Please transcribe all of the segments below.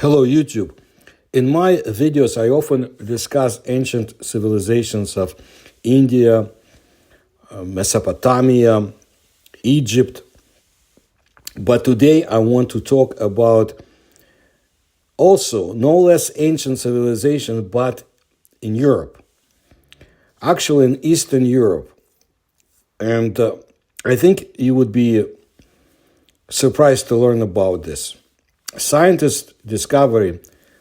Hello, YouTube. In my videos, I often discuss ancient civilizations of India, Mesopotamia, Egypt. But today I want to talk about also no less ancient civilization, but in Europe, actually in Eastern Europe. And I think you would be surprised to learn about this. Scientists' discovery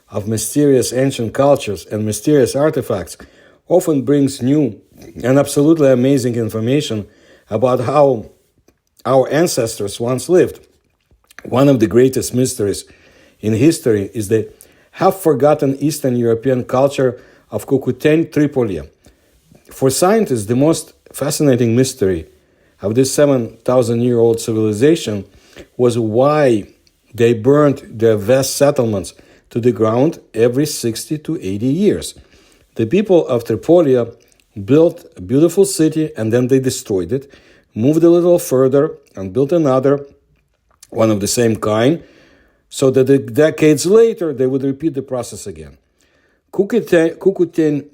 of mysterious ancient cultures and mysterious artifacts often brings new and absolutely amazing information about how our ancestors once lived. One of the greatest mysteries in history is the half-forgotten Eastern European culture of Cucuteni Tripolia. For scientists, the most fascinating mystery of this 7,000-year-old civilization was why they burned their vast settlements to the ground every 60 to 80 years. The people of Tripolia built a beautiful city and then they destroyed it, moved a little further and built another, one of the same kind, so that decades later they would repeat the process again. Cucuteni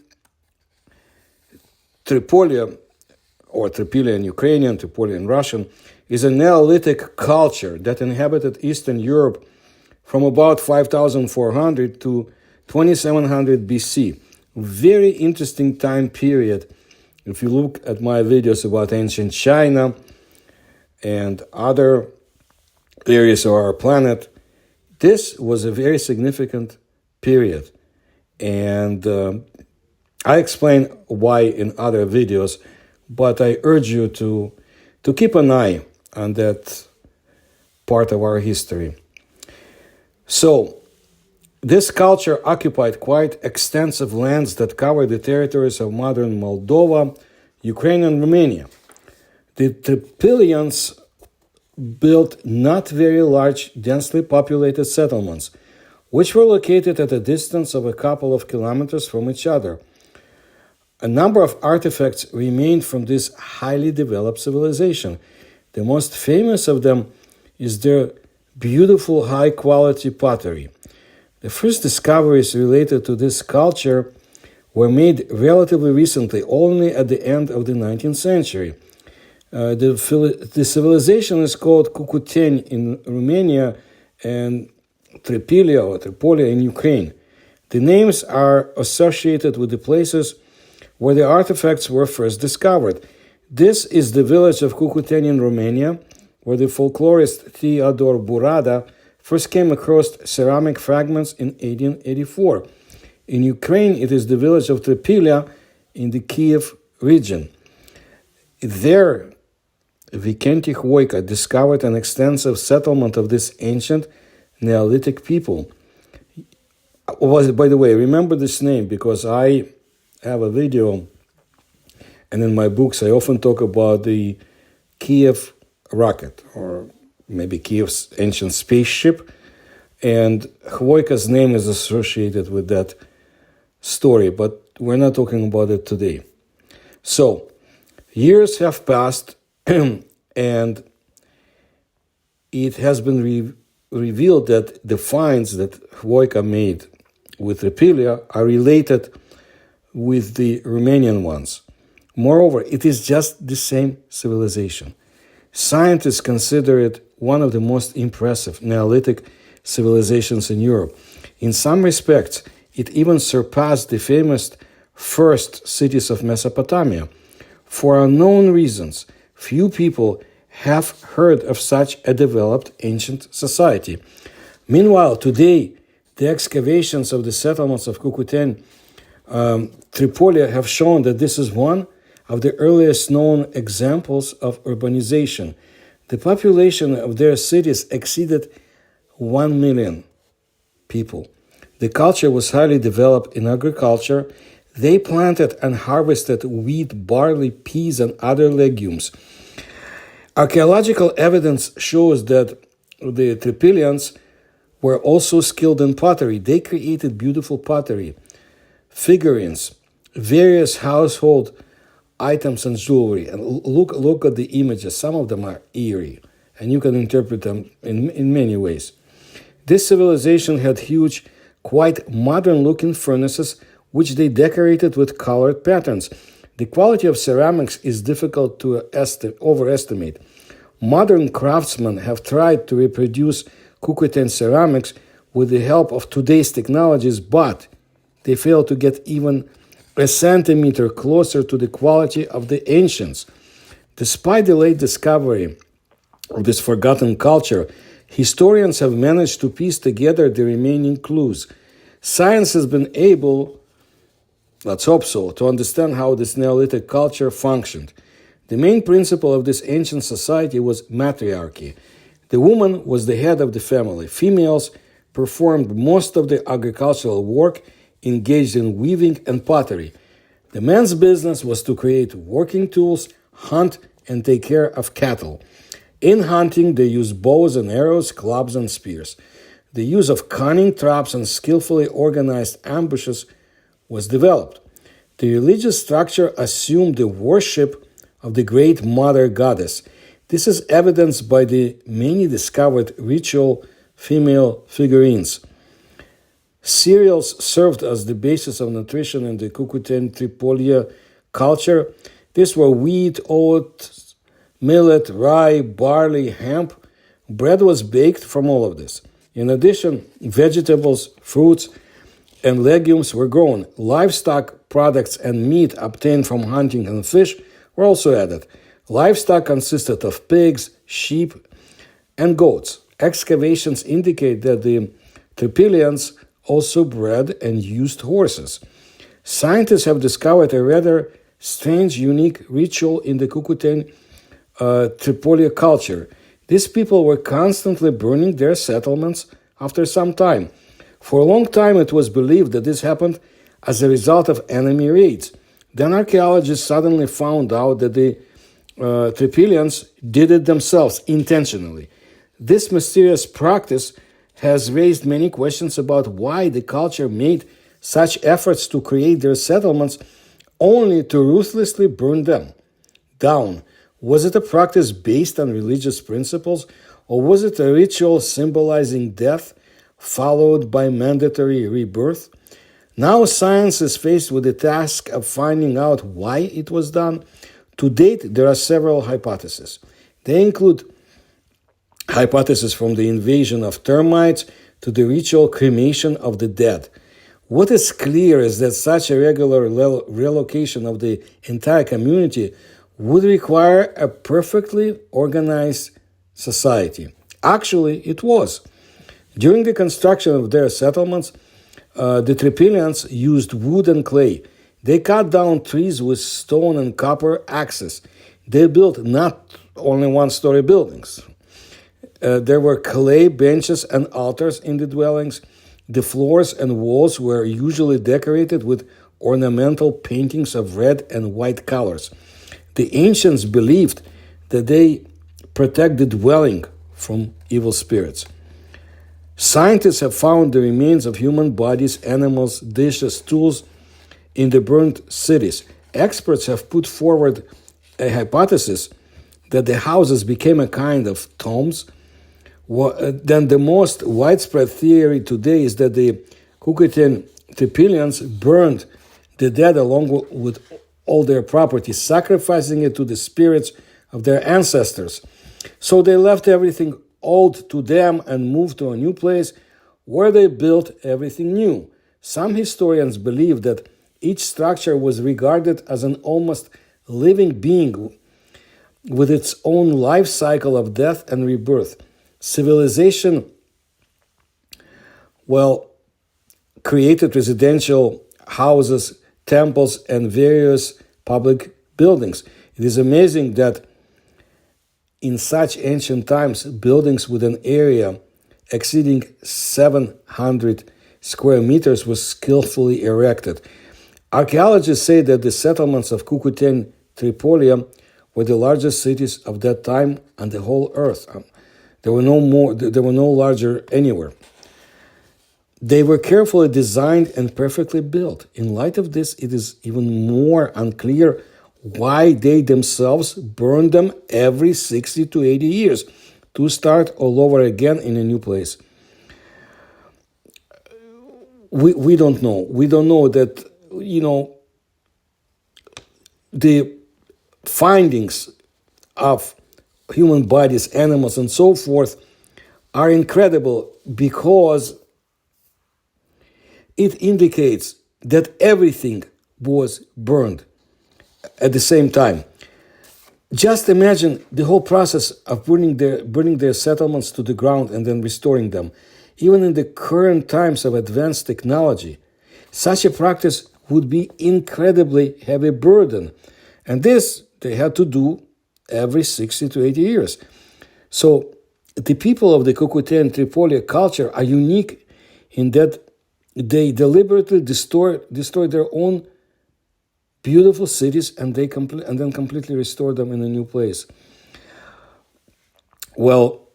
Tripolia, or Tripolia in Ukrainian, Tripolia in Russian, is a Neolithic culture that inhabited Eastern Europe from about 5,400 to 2,700 BC. Very interesting time period. If you look at my videos about ancient China and other areas of our planet, this was a very significant period. And I explain why in other videos, but I urge you to keep an eye on that part of our history. So, this culture occupied quite extensive lands that covered the territories of modern Moldova, Ukraine, and Romania. The Tripolians built not very large, densely populated settlements, which were located at a distance of a couple of kilometers from each other. A number of artifacts remained from this highly developed civilization. The most famous of them is their beautiful high-quality pottery. The first discoveries related to this culture were made relatively recently, only at the end of the 19th century. The civilization is called Cucuteni in Romania and Tripolia or Tripolia in Ukraine. The names are associated with the places where the artifacts were first discovered. This is the village of Cucuteni in Romania, where the folklorist Theodor Burada first came across ceramic fragments in 1884. In Ukraine, it is the village of Tripolia in the Kiev region. There, Vikenty Khvoyka discovered an extensive settlement of this ancient Neolithic people. By the way, remember this name because I have a video, and in my books I often talk about the Kiev rocket, or maybe Kiev's ancient spaceship, and Khvoyka's name is associated with that story, but we're not talking about it today. So, years have passed, and it has been revealed that the finds that Khvoyka made with Tripolia are related with the Romanian ones. Moreover, it is just the same civilization. Scientists consider it one of the most impressive Neolithic civilizations in Europe. In some respects, it even surpassed the famous first cities of Mesopotamia. For unknown reasons, few people have heard of such a developed ancient society. Meanwhile, today, the excavations of the settlements of Cucuteni Tripolia have shown that this is one of the earliest known examples of urbanization. The population of their cities exceeded 1 million people. The culture was highly developed in agriculture. They planted and harvested wheat, barley, peas, and other legumes. Archaeological evidence shows that the Tripolians were also skilled in pottery. They created beautiful pottery, figurines, various household items and jewelry. And look at the images. Some of them are eerie, and you can interpret them in many ways. This civilization had huge, quite modern-looking furnaces which they decorated with colored patterns. The quality of ceramics is difficult to overestimate. Modern craftsmen have tried to reproduce Kukulkan ceramics with the help of today's technologies, but they fail to get even a centimeter closer to the quality of the ancients. Despite the late discovery of this forgotten culture, historians have managed to piece together the remaining clues. Science has been able, let's hope so, to understand how this Neolithic culture functioned. The main principle of this ancient society was matriarchy. The woman was the head of the family. Females performed most of the agricultural work, engaged in weaving and pottery. The man's business was to create working tools, hunt, and take care of cattle. In hunting, they used bows and arrows, clubs and spears. The use of cunning traps and skillfully organized ambushes was developed. The religious structure assumed the worship of the great mother goddess. This is evidenced by the many discovered ritual female figurines. Cereals served as the basis of nutrition in the Kukulkan Tripolia culture. These were wheat, oats, millet, rye, barley, hemp. Bread was baked from all of this. In addition, vegetables, fruits, and legumes were grown. Livestock products and meat obtained from hunting and fish were also added. Livestock consisted of pigs, sheep, and goats. Excavations indicate that the Tripilians also bred and used horses. Scientists have discovered a rather strange, unique ritual in the Kukulkan Tripolia culture. These people were constantly burning their settlements after some time. For a long time, it was believed that this happened as a result of enemy raids. Then archaeologists suddenly found out that the Tripilians did it themselves intentionally. This mysterious practice has raised many questions about why the culture made such efforts to create their settlements only to ruthlessly burn them down. Was it a practice based on religious principles, or was it a ritual symbolizing death followed by mandatory rebirth? Now science is faced with the task of finding out why it was done. To date, there are several hypotheses. They include hypotheses from the invasion of termites to the ritual cremation of the dead. What is clear is that such a regular relocation of the entire community would require a perfectly organized society. Actually, it was. During the construction of their settlements, the Tripilians used wood and clay. They cut down trees with stone and copper axes. They built not only one-story buildings. There were clay benches and altars in the dwellings. The floors and walls were usually decorated with ornamental paintings of red and white colors. The ancients believed that they protect the dwelling from evil spirits. Scientists have found the remains of human bodies, animals, dishes, tools in the burned cities. Experts have put forward a hypothesis that the houses became a kind of tombs. Then the most widespread theory today is that the Kukulkan Tripilians burned the dead along with all their property, sacrificing it to the spirits of their ancestors. So they left everything old to them and moved to a new place where they built everything new. Some historians believe that each structure was regarded as an almost living being with its own life cycle of death and rebirth. Civilization, created residential houses, temples, and various public buildings. It is amazing that in such ancient times, buildings with an area exceeding 700 square meters was skillfully erected. Archaeologists say that the settlements of Kukulkan Tripolia were the largest cities of that time on the whole earth. There were no larger anywhere. They were carefully designed and perfectly built. In light of this, it is even more unclear why they themselves burned them every 60 to 80 years to start all over again in a new place. we don't know. We don't know that, the findings of human bodies, animals, and so forth are incredible because it indicates that everything was burned at the same time. Just imagine the whole process of burning their settlements to the ground and then restoring them. Even in the current times of advanced technology, such a practice would be incredibly heavy burden. And this they had to do every 60 to 80 years. So the people of the Cucuta and Tripoli culture are unique in that they deliberately destroy their own beautiful cities and then completely restore them in a new place. Well,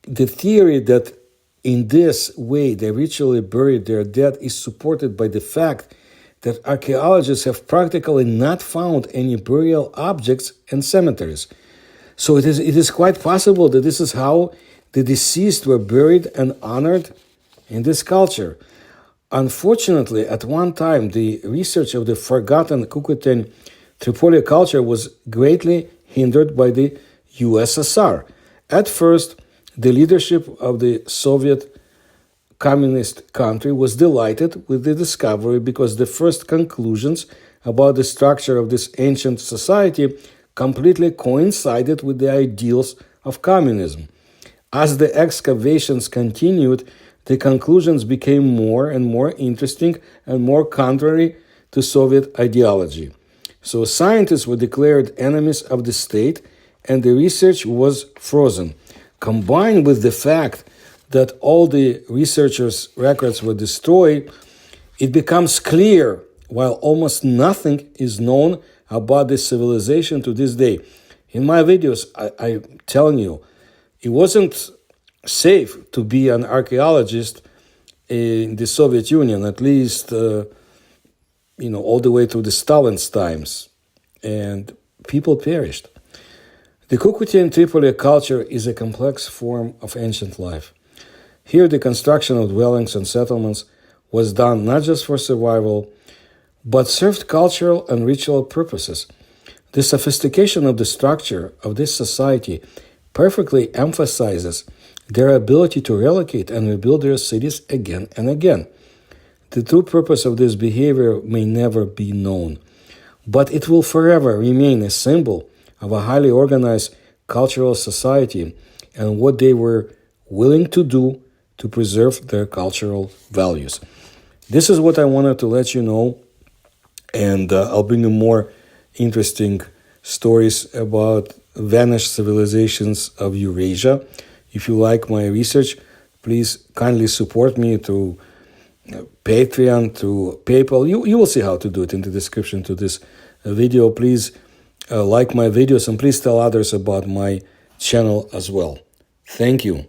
the theory that in this way they ritually buried their dead is supported by the fact that archaeologists have practically not found any burial objects in cemeteries. So it is quite possible that this is how the deceased were buried and honored in this culture. Unfortunately, at one time, the research of the forgotten Cucuta Tripoli culture was greatly hindered by the USSR. At first, the leadership of the Soviet communist country was delighted with the discovery because the first conclusions about the structure of this ancient society completely coincided with the ideals of communism. As the excavations continued, the conclusions became more and more interesting and more contrary to Soviet ideology. So scientists were declared enemies of the state and the research was frozen. Combined with the fact that all the researchers' records were destroyed, it becomes clear, while almost nothing is known about this civilization to this day. In my videos, I'm telling you, it wasn't safe to be an archaeologist in the Soviet Union, at least, all the way through the Stalin's times, and people perished. The Cucuta and Tripoli culture is a complex form of ancient life. Here, the construction of dwellings and settlements was done not just for survival, but served cultural and ritual purposes. The sophistication of the structure of this society perfectly emphasizes their ability to relocate and rebuild their cities again and again. The true purpose of this behavior may never be known, but it will forever remain a symbol of a highly organized cultural society and what they were willing to do to preserve their cultural values. This is what I wanted to let you know, and I'll bring you more interesting stories about vanished civilizations of Eurasia. If you like my research, please kindly support me through Patreon, through PayPal. You will see how to do it in the description to this video. Please like my videos and please tell others about my channel as well. Thank you.